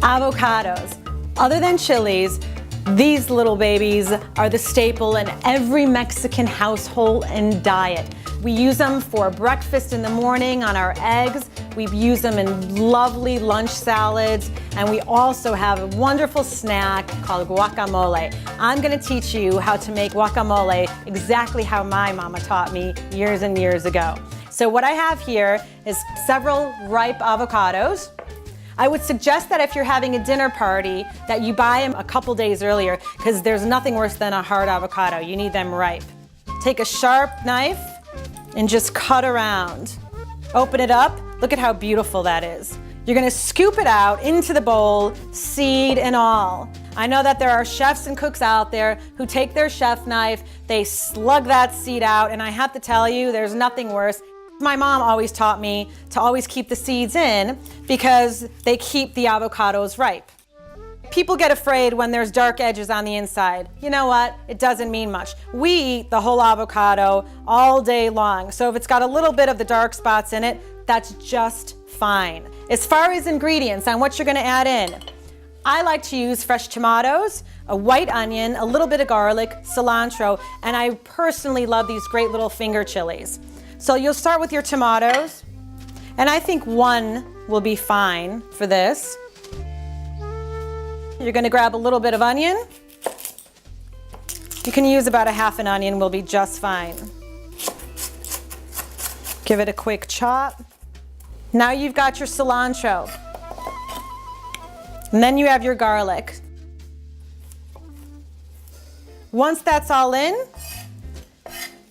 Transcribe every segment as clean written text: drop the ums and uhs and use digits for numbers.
Avocados. Other than chilies, these little babies are the staple in every Mexican household and diet. We use them for breakfast in the morning on our eggs. We use them in lovely lunch salads. And we also have a wonderful snack called guacamole. I'm gonna teach you how to make guacamole exactly how my mama taught me years and years ago. So what I have here is several ripe avocados. I would suggest that if you're having a dinner party that you buy them a couple days earlier, because there's nothing worse than a hard avocado. You need them ripe. Take a sharp knife and just cut around. Open it up. Look at how beautiful that is. You're gonna scoop it out into the bowl, seed and all. I know that there are chefs and cooks out there who take their chef knife, they slug that seed out, and I have to tell you, there's nothing worse. My mom always taught me to always keep the seeds in because they keep the avocados ripe. People get afraid when there's dark edges on the inside. You know what? It doesn't mean much. We eat the whole avocado all day long, so if it's got a little bit of the dark spots in it, that's just fine. As far as ingredients on what you're gonna add in, I like to use fresh tomatoes, a white onion, a little bit of garlic, cilantro, and I personally love these great little finger chilies. So you'll start with your tomatoes, and I think one will be fine for this. You're gonna grab a little bit of onion. You can use about a half an onion, will be just fine. Give it a quick chop. Now you've got your cilantro. And then you have your garlic. Once that's all in,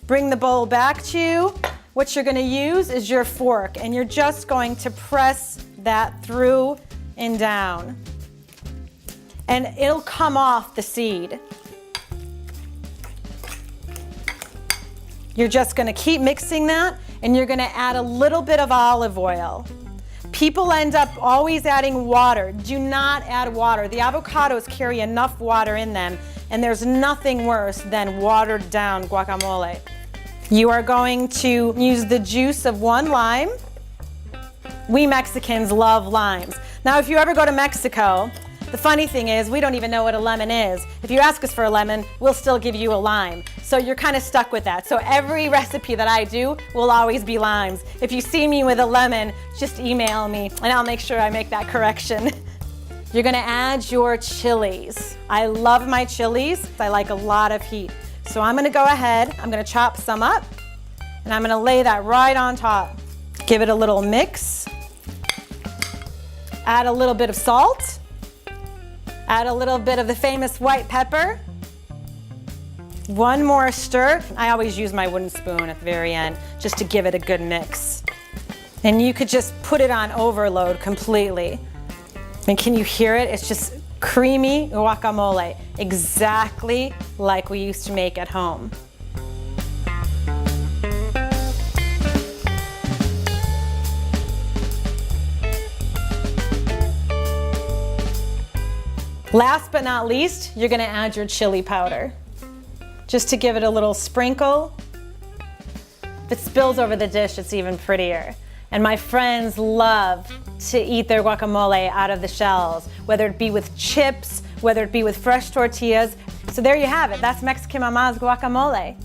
bring the bowl back to you. What you're gonna use is your fork, and you're just going to press that through and down. And it'll come off the seed. You're just gonna keep mixing that, and you're gonna add a little bit of olive oil. People end up always adding water. Do not add water. The avocados carry enough water in them, and there's nothing worse than watered down guacamole. You are going to use the juice of one lime. We Mexicans love limes. Now, if you ever go to Mexico, the funny thing is we don't even know what a lemon is. If you ask us for a lemon, we'll still give you a lime. So you're kind of stuck with that. So every recipe that I do will always be limes. If you see me with a lemon, just email me and I'll make sure I make that correction. You're gonna add your chilies. I love my chilies. I like a lot of heat. So I'm gonna go ahead, I'm gonna chop some up, and I'm gonna lay that right on top. Give it a little mix. Add a little bit of salt. Add a little bit of the famous white pepper. One more stir. I always use my wooden spoon at the very end just to give it a good mix. And you could just put it on overload completely. And can you hear it? It's just creamy guacamole, exactly like we used to make at home. Last but not least, you're gonna add your chili powder, just to give it a little sprinkle. If it spills over the dish, it's even prettier. And my friends love to eat their guacamole out of the shells, whether it be with chips, whether it be with fresh tortillas. So there you have it. That's Mexican Mama's guacamole.